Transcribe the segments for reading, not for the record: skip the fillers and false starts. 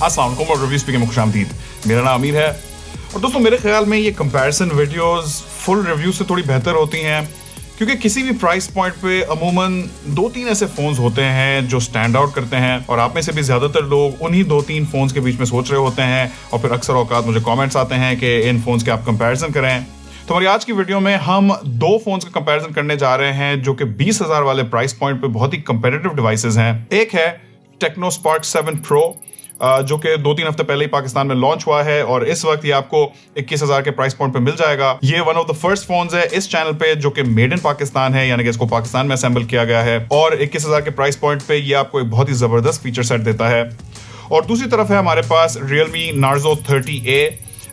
अस्सलाम वालेकुम और रिव्यूज पीके में खुशामदीद। मेरा नाम अमीर है और दोस्तों मेरे ख्याल में ये कंपैरिजन वीडियोस फुल रिव्यू से थोड़ी बेहतर होती हैं, क्योंकि किसी भी प्राइस पॉइंट पे अमूमन 2-3 ऐसे फोन्स होते हैं जो स्टैंड आउट करते हैं और आप में से भी ज्यादातर लोग उन्हीं 2-3 फोन्स के बीच में सोच रहे होते हैं और फिर अक्सर औकात मुझे कमेंट्स आते हैं कि इन फोन्स के आप कंपैरिजन करें। तो हमारी आज की वीडियो में हम 2 फोन्स का कंपैरिजन करने जा रहे हैं जो कि 20,000 वाले प्राइस पॉइंट पे बहुत ही कंपेटिटिव डिवाइसेस हैं। एक है टेक्नो स्पार्क 7 प्रो जो कि 2-3 हफ्ते पहले ही पाकिस्तान में लॉन्च हुआ है और इस वक्त ये आपको 21,000 के प्राइस पॉइंट पे मिल जाएगा। ये one of the first phones है इस चैनल पे जो कि मेड इन पाकिस्तान है, यानी कि इसको पाकिस्तान में असेंबल किया गया है और 21,000 के प्राइस पॉइंट पे ये आपको एक बहुत ही जबरदस्त फीचर सेट देता है। और दूसरी तरफ है हमारे पास Realme Narzo 30A।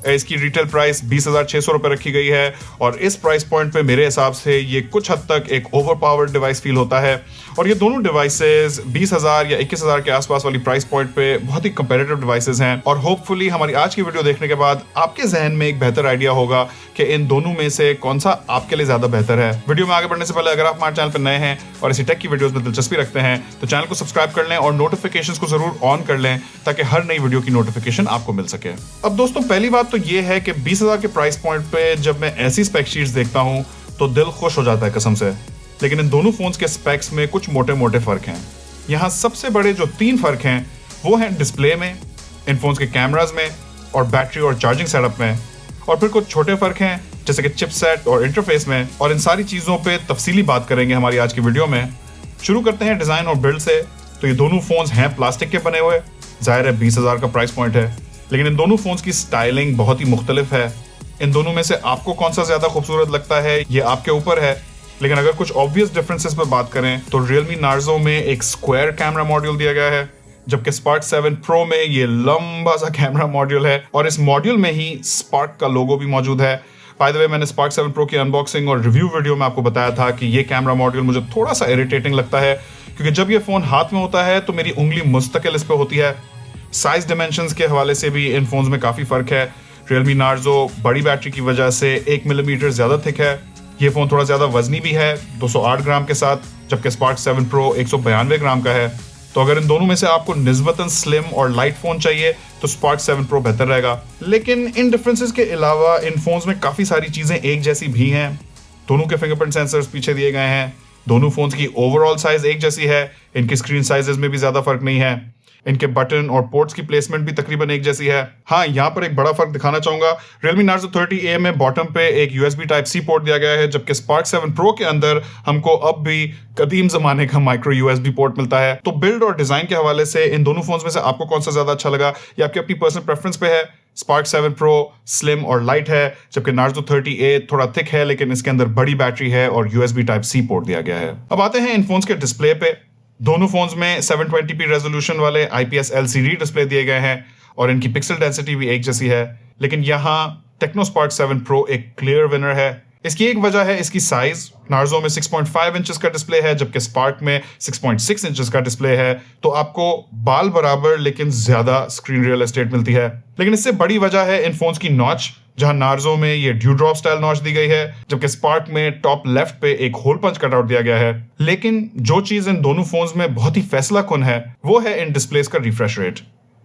इसकी रिटेल प्राइस 20,600 रुपए रखी गई है और इस प्राइस पॉइंट पे मेरे हिसाब से ये कुछ हद तक एक ओवरपावर्ड डिवाइस फील होता है। और ये दोनों डिवाइसेस 20,000 या 21,000 के आसपास वाली प्राइस पॉइंट पे बहुत ही कंपेटिटिव डिवाइसेस हैं और होपफुली हमारी आज की वीडियो देखने के बाद आपके जहन में एक बेहतर आइडिया होगा कि इन दोनों में से कौन सा आपके लिए ज्यादा बेहतर है। वीडियो में आगे बढ़ने से पहले अगर आप हमारे चैनल पर नए हैं और इसी टेक की वीडियोस में दिलचस्पी रखते हैं तो चैनल को सब्सक्राइब कर लें और नोटिफिकेशंस को जरूर ऑन कर लें ताकि हर नई वीडियो की नोटिफिकेशन आपको मिल सके। अब दोस्तों पहली बात तो ये है कि 20,000 के प्राइस पॉइंट पे जब मैं ऐसी स्पेक शीट्स देखता हूं तो दिल खुश हो जाता है कसम से। लेकिन इन दोनों फोन्स के स्पेक्स में कुछ मोटे मोटे फर्क हैं। यहाँ सबसे बड़े जो 3 फर्क हैं वो हैं डिस्प्ले में, इन फोन्स के कैमरास में और बैटरी और चार्जिंग सेटअप में। और फिर कुछ छोटे फर्क हैं जैसे कि चिपसेट और इंटरफेस में। और इन सारी चीजों पे तफसीली बात करेंगे हमारी आज की वीडियो में। शुरू करते हैं डिजाइन और बिल्ड से। तो ये दोनों फोन्स हैं प्लास्टिक के बने हुए, जाहिर है 20,000 का प्राइस पॉइंट है, लेकिन इन दोनों फोन्स की स्टाइलिंग बहुत ही मुख्तलिफ है। इन दोनों में से आपको कौन सा ज्यादा खूबसूरत लगता है ये आपके ऊपर है। लेकिन अगर कुछ ऑब्वियस डिफरेंसेस पर बात करें तो Realme Narzo में एक स्क्वायर कैमरा मॉड्यूल दिया गया है, जबकि Spark 7 Pro में ये लंबा सा कैमरा मॉड्यूल है और इस मॉड्यूल में ही Spark का लोगो भी मौजूद है। बाय द वे मैंने Spark 7 Pro की अनबॉक्सिंग और रिव्यू वीडियो में आपको बताया था कि ये कैमरा मॉड्यूल मुझे थोड़ा सा इरिटेटिंग लगता है, क्योंकि जब ये फोन हाथ में होता है तो मेरी उंगली मुस्तकिल इस पे होती है। साइज डिमेंशंस के हवाले से भी इन फोन्स में काफी फर्क है। Realme Narzo बड़ी बैटरी की वजह से 1 मिलीमीटर ज्यादा थिक है। ये फोन थोड़ा ज्यादा वजनी भी है 208 ग्राम के साथ, जबकि Spark 7 Pro 192 ग्राम का है। तो अगर इन दोनों में से आपको निस्बतन स्लिम और लाइट फोन चाहिए तो Spark 7 Pro बेहतर रहेगा। लेकिन इन डिफरेंसेस के अलावा इन फोन्स में काफी सारी चीजें एक जैसी भी हैं। दोनों के फिंगरप्रिंट सेंसर्स पीछे दिए गए हैं, दोनों फोन्स की ओवरऑल साइज एक जैसी है, इनकी स्क्रीन साइजेस में भी ज्यादा फर्क नहीं है, इनके बटन और पोर्ट्स की प्लेसमेंट भी तकरीबन एक जैसी है। हाँ, यहाँ पर एक बड़ा फर्क दिखाना चाहूंगा। Realme Narzo 30A में बॉटम पे एक USB Type-C पोर्ट दिया गया है, जबकि Spark 7 Pro के अंदर हमको अब भी कदीम जमाने का माइक्रो USB पोर्ट मिलता है। तो बिल्ड और डिजाइन के हवाले से इन दोनों फोन्स में से आपको कौन सा ज्यादा अच्छा लगा, ये आपकी अपनी पर्सनल प्रेफरेंस पे है। Spark 7 Pro स्लिम और लाइट है, जबकि Narzo 30A थोड़ा थिक है लेकिन इसके अंदर बड़ी बैटरी है और USB Type-C पोर्ट दिया गया है। अब आते हैं इन फोन्स के डिस्प्ले पे। दोनों फोन्स में 720p रेजोल्यूशन वाले IPS LCD डिस्प्ले दिए गए हैं और इनकी पिक्सल डेंसिटी भी एक जैसी है। लेकिन यहाँ टेक्नो स्पार्क 7 Pro एक क्लियर विनर है। इसकी एक वजह है इसकी साइज। Narzo में 6.5 इंचेस का डिस्प्ले है, जबकि Spark में 6.6 इंचेस का डिस्प्ले है। तो आपको बाल बराबर लेकिन ज्यादा स्क्रीन रियल एस्टेट मिलती है। लेकिन इससे बड़ी वजह है इन फोन्स की नॉच, जहां Narzo में ये ड्यू ड्रॉप स्टाइल नॉच दी गई है, जबकि Spark में टॉप लेफ्ट पे एक होल पंच कटआउट दिया गया है। लेकिन जो चीज इन दोनों फोन्स में बहुत ही फैसला कुन है वो है इन डिस्प्लेस का रिफ्रेश रेट,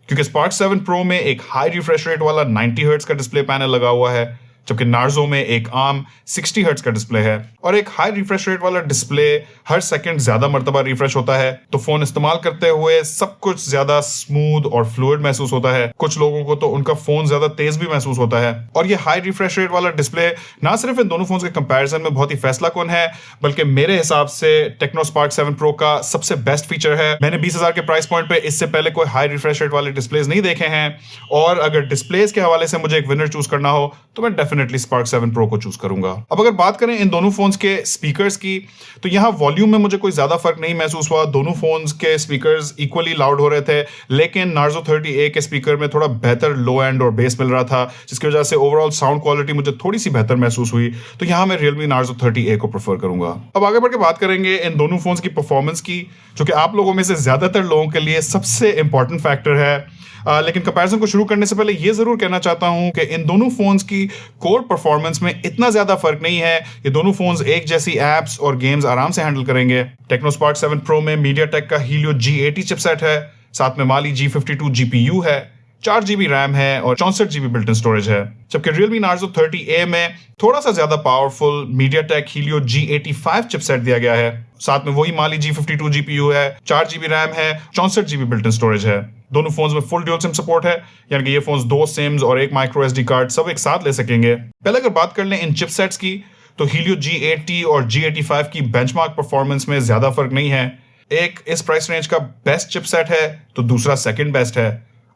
क्योंकि Spark 7 Pro में एक हाई रिफ्रेश रेट वाला 90 हर्ट्ज का डिस्प्ले पैनल लगा हुआ है, जबकि Narzo में एक आम 60 हर्ट्ज का डिस्प्ले है। और एक हाई रिफ्रेश रेट वाला डिस्प्ले हर सेकंड ज्यादा मर्तबा रिफ्रेश होता है, तो फोन इस्तेमाल करते हुए सब कुछ ज्यादा स्मूथ और फ्लूइड महसूस होता है। कुछ लोगों को तो उनका फोन ज्यादा तेज भी महसूस होता है। और ये हाई रिफ्रेश रेट वाला डिस्प्ले ना सिर्फ इन दोनों फोन्स के कंपैरिजन में बहुत ही फैसला कुन है, बल्कि मेरे हिसाब से टेक्नो स्पार्क 7 Pro का सबसे बेस्ट फीचर है। मैंने 20,000 के प्राइस पॉइंट पे इससे पहले कोई हाई रिफ्रेश रेट वाले डिस्प्लेस नहीं देखे हैं और अगर डिस्प्लेस के हवाले से मुझे एक विनर चूज करना हो तो मैं डेफिनेटली Spark 7 Pro को चूज करूंगा। अब अगर बात करें इन दोनों फोन्स के स्पीकर्स की तो यहाँ वॉल्यूम में मुझे कोई ज्यादा फर्क नहीं महसूस हुआ। दोनों फोन्स के स्पीकर्स इक्वली लाउड हो रहे थे, लेकिन Narzo 30A के स्पीकर में थोड़ा बेहतर लो एंड और बेस मिल रहा था, जिसकी वजह से ओवरऑल साउंड क्वालिटी मुझे थोड़ी सी बेहतर महसूस हुई। तो यहाँ मैं Realme Narzo 30A को प्रेफर करूंगा। अब आगे बढ़ के बात करेंगे इन दोनों फोन्स की परफॉर्मेंस की, जो कि आप लोगों में से ज्यादातर लोगों के लिए सबसे इंपॉर्टेंट फैक्टर है। लेकिन कंपैरिजन को शुरू करने से पहले ये जरूर कहना चाहता हूं कि इन दोनों फोन्स की कोर परफॉर्मेंस में इतना ज्यादा फर्क नहीं है। ये दोनों फोन्स एक जैसी एप्स और गेम्स आराम से हैंडल करेंगे। टेक्नो स्पार्क 7 Pro में मीडियाटेक का हीलियो G80 चिपसेट है, साथ में माली G52 GPU है, 4 GB रैम है और 64 GB बिल्ट इन स्टोरेज है। जबकि Realme Narzo 30A में थोड़ा सा ज्यादा powerful MediaTek Helio G85 chipset दिया गया है, साथ में वही माली G52 GPU है, 4 GB रैम है, 64 GB बिल्ट इन स्टोरेज है। दोनों फोन्स में फुल ड्यूल सिम सपोर्ट है, यानी कि ये फोन्स 2 सिम्स और एक माइक्रो SD कार्ड सब एक साथ ले सकेंगे। पहले अगर बात कर लें इन चिपसेट्स की, तो हीलियो G80 और G85 की बेंचमार्क परफॉर्मेंस में ज्यादा फर्क नहीं है। एक इस प्राइस रेंज का बेस्ट चिपसेट है तो दूसरा सेकंड बेस्ट है,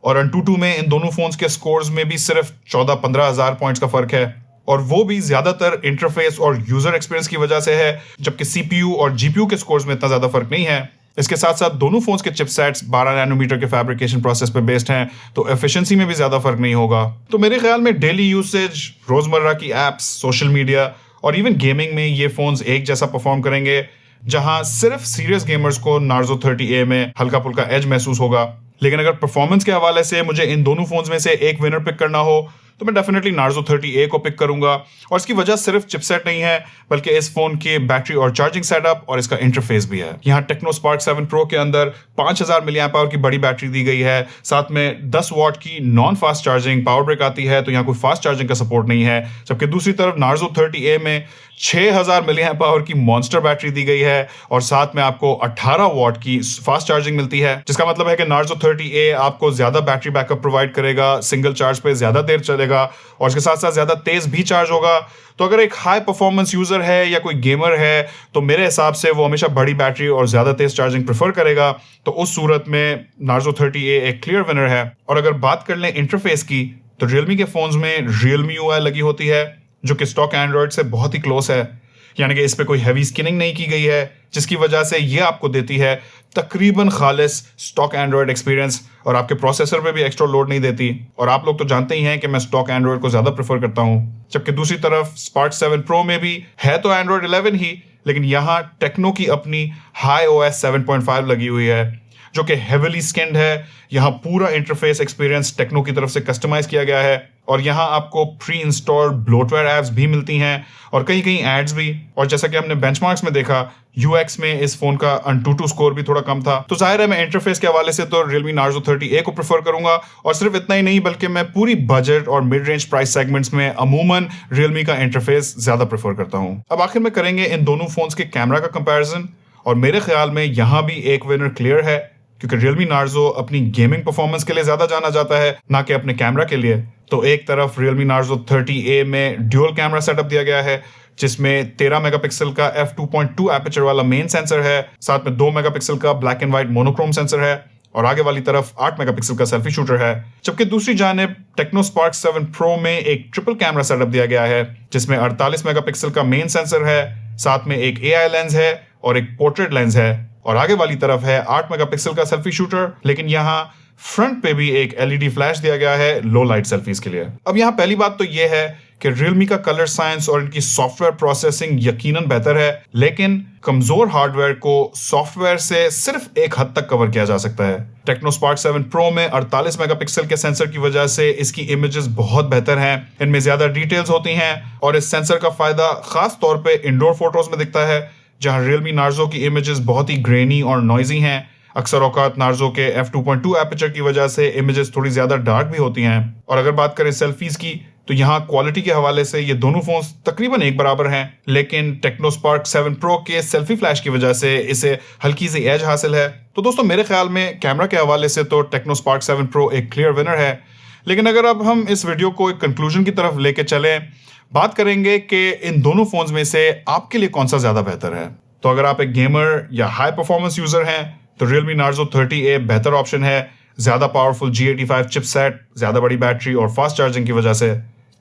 और Antutu में इन दोनों फोन्स के स्कोर्स में भी सिर्फ 14-15 हजार पॉइंट्स का फर्क है, और वो भी ज्यादातर इंटरफेस और यूजर एक्सपीरियंस की वजह से है, जबकि CPU और GPU के स्कोर्स में इतना ज्यादा फर्क नहीं है। इसके साथ साथ दोनों फोन्स के चिपसेट्स 12 नैनोमीटर के फैब्रिकेशन प्रोसेस पे बेस्ड हैं, तो एफिशिएंसी में भी ज्यादा फर्क नहीं होगा। तो मेरे ख्याल में डेली यूसेज, रोजमर्रा की एप्स, सोशल मीडिया और इवन गेमिंग में ये फोन्स एक जैसा परफॉर्म करेंगे, जहां सिर्फ सीरियस गेमर्स को Narzo 30A में हल्का फुल्का एज महसूस होगा। लेकिन अगर परफॉर्मेंस के हवाले से मुझे इन दोनों फोन्स में से एक विनर पिक करना हो, तो मैं डेफिनेटली Narzo 30A को पिक करूंगा, और इसकी वजह सिर्फ चिपसेट नहीं है, बल्कि इस फोन के बैटरी और चार्जिंग सेटअप और इसका इंटरफेस भी है। यहाँ टेक्नो स्पार्क 7 Pro के अंदर 5000 mAh की बड़ी बैटरी दी गई है, साथ में 10 वॉट की non fast charging power break आती है, तो यहाँ कोई फास्ट चार्जिंग का सपोर्ट नहीं है। जबकि दूसरी तरफ Narzo 30A में 6000 mAh की मॉन्स्टर बैटरी दी गई है, और साथ में आपको 18 वॉट की फास्ट चार्जिंग मिलती है, जिसका मतलब है कि Narzo 30A आपको ज्यादा बैटरी बैकअप प्रोवाइड करेगा, सिंगल चार्ज पे ज्यादा देर चलेगा, और इसके साथ साथ ज्यादा तेज भी चार्ज होगा। तो अगर एक हाई परफॉर्मेंस यूजर है या कोई गेमर है, तो मेरे हिसाब से वो हमेशा बड़ी बैटरी और ज्यादा तेज चार्जिंग प्रेफर करेगा, तो उस सूरत में Narzo 30A एक क्लियर विनर है। और अगर बात कर लें इंटरफेस की, तो Realme के फोन्स में Realme UI लगी होती है, जो कि स्टॉक एंड्रॉइड से बहुत ही क्लोज है, यानी कि इस पे कोई हैवी स्किनिंग नहीं की गई है, जिसकी वजह से ये आपको देती है तकरीबन खालिस स्टॉक एंड्रॉइड एक्सपीरियंस, और आपके प्रोसेसर पे भी एक्स्ट्रा लोड नहीं देती। और आप लोग तो जानते ही हैं कि मैं स्टॉक एंड्रॉइड को ज्यादा प्रेफर करता हूं। जबकि दूसरी तरफ Spark 7 Pro में भी है तो एंड्रॉइड 11 ही, लेकिन यहाँ टेक्नो की अपनी हाई OS 7.5 लगी हुई है, जो कि हेविली स्किन्ड है। यहाँ पूरा इंटरफेस एक्सपीरियंस टेक्नो की तरफ से कस्टमाइज किया गया है, और यहाँ आपको प्री इंस्टॉल्ड ब्लोटवेयर एप्स भी मिलती हैं, और कहीं कहीं एड्स भी। और जैसा कि हमने बेंचमार्क्स में देखा, UX में इस फोन का Antutu स्कोर भी थोड़ा कम था। तो जाहिर है मैं इंटरफेस के हवाले से तो Realme Narzo 30A को प्रेफर करूंगा, और सिर्फ इतना ही नहीं बल्कि मैं पूरी बजट और मिड रेंज प्राइस सेगमेंट्स में अमूमन Realme का इंटरफेस ज्यादा प्रेफर करता हूं। अब आखिर में करेंगे इन दोनों फोन्स के कैमरा का कंपैरिजन, और मेरे ख्याल में यहां भी एक विनर क्लियर है, क्योंकि Realme Narzo अपनी गेमिंग परफॉर्मेंस के लिए ज्यादा जाना जाता है, ना कि अपने कैमरा के लिए। तो एक तरफ Realme Narzo 30A में ड्यूल कैमरा सेटअप दिया गया है, जिसमें 13 मेगापिक्सल का f2.2 एपर्चर वाला मेन सेंसर है, साथ में 2 मेगापिक्सल का black and white monochrome sensor है, और आगे वाली तरफ 8 मेगापिक्सल का सेल्फी शूटर है। जबकि दूसरी जानिब टेक्नो स्पार्क 7 Pro में एक ट्रिपल कैमरा सेटअप दिया गया है, जिसमें 48 मेगापिक्सल का मेन सेंसर है, साथ में एक AI लेंस है और एक पोर्ट्रेट लेंस है, और आगे वाली तरफ है 8 मेगापिक्सल का सेल्फी शूटर, लेकिन यहाँ फ्रंट पे भी एक LED फ्लैश दिया गया है लो लाइट सेल्फीज के लिए। अब यहाँ पहली बात तो ये है कि Realme का कलर साइंस और इनकी सॉफ्टवेयर प्रोसेसिंग यकीनन बेहतर है, लेकिन कमजोर हार्डवेयर को सॉफ्टवेयर से सिर्फ एक हद तक कवर किया जा सकता है। टेक्नो स्पार्क 7 Pro में 48 मेगापिक्सल के सेंसर की वजह से इसकी इमेजेस बहुत बेहतर हैं, इनमें ज्यादा डिटेल्स होती हैं, और इस सेंसर का फायदा खास तौर पे इंडोर फोटोज में दिखता है, जहां Realme Narzo की इमेजेस बहुत ही ग्रेनी और नॉइजी हैं। अक्सर औकात Narzo के f2.2 एपर्चर की वजह से इमेजेस थोड़ी ज्यादा डार्क भी होती हैं। और अगर बात करें सेल्फीज की, तो यहाँ क्वालिटी के हवाले से ये दोनों फोन्स तकरीबन एक बराबर हैं, लेकिन टेक्नो स्पार्क 7 Pro के सेल्फी फ्लैश की वजह से इसे हल्की सी एज हासिल है। तो दोस्तों मेरे ख्याल में कैमरा के हवाले से तो टेक्नो स्पार्क 7 Pro एक क्लियर विनर है। लेकिन अगर अब हम इस वीडियो को एक कंक्लूजन की तरफ लेके चलें, बात करेंगे कि इन दोनों फोन्स में से आपके लिए कौन सा ज्यादा बेहतर है। तो अगर आप एक गेमर या हाई परफॉर्मेंस यूजर हैं, तो Realme Narzo 30A बेहतर ऑप्शन है, ज्यादा पावरफुल G85 चिपसेट, ज्यादा बड़ी बैटरी और फास्ट चार्जिंग की वजह से।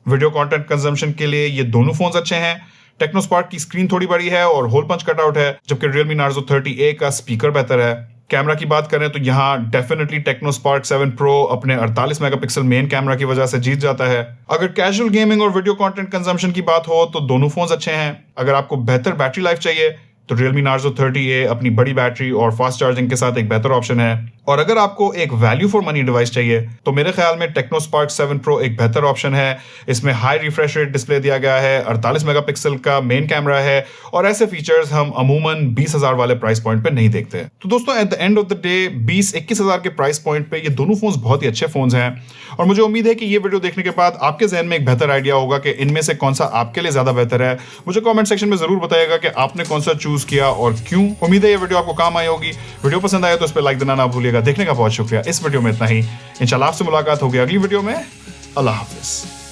वीडियो कंटेंट कंजम्पशन के लिए ये दोनों फोन्स अच्छे हैं। टेक्नो स्पार्क की स्क्रीन थोड़ी बड़ी है और होल पंच कटआउट है, जबकि Realme Narzo 30A का स्पीकर बेहतर है। कैमरा की बात करें तो यहाँ डेफिनेटली टेक्नो स्पार्क 7 Pro अपने 48 मेगापिक्सल मेन कैमरा की वजह से जीत जाता है। अगर कैजुअल गेमिंग और वीडियो कंटेंट कंजम्पशन की बात हो तो दोनों फोन्स अच्छे हैं। अगर आपको बेहतर बैटरी लाइफ चाहिए तो Realme Narzo 30A अपनी बड़ी बैटरी और फास्ट चार्जिंग के साथ एक बेहतर ऑप्शन है। और अगर आपको एक वैल्यू फॉर मनी डिवाइस चाहिए तो मेरे ख्याल में Tecno Spark 7 Pro एक बेहतर ऑप्शन है। इसमें हाई रिफ्रेश रेट डिस्प्ले दिया गया है, 48 मेगापिक्सल का मेन कैमरा है और ऐसे फीचर्स हम अमूमन 20,000 वाले प्राइस पॉइंट पे नहीं देखते। तो दोस्तों at the end of the day 20-21,000 के प्राइस पॉइंट पे ये दोनों फोन्स बहुत ही अच्छे फोन्स हैं और मुझे उम्मीद है कि ये वीडियो देखने के बाद आपके जहन में एक बेहतर आइडिया होगा कि इनमें से कौन सा आपके लिए ज्यादा बेहतर है। मुझे कमेंट सेक्शन में जरूर बताइएगा कि आपने कौन सा चूज किया और क्यों। उम्मीद है ये वीडियो आपको काम आई होगी। वीडियो पसंद आया तो इस पर लाइक देना ना भूलिएगा। देखने का बहुत शुक्रिया। इस वीडियो में इतना ही। इंशाल्लाह आपसे मुलाकात होगी अगली वीडियो में। अल्लाह हाफिज।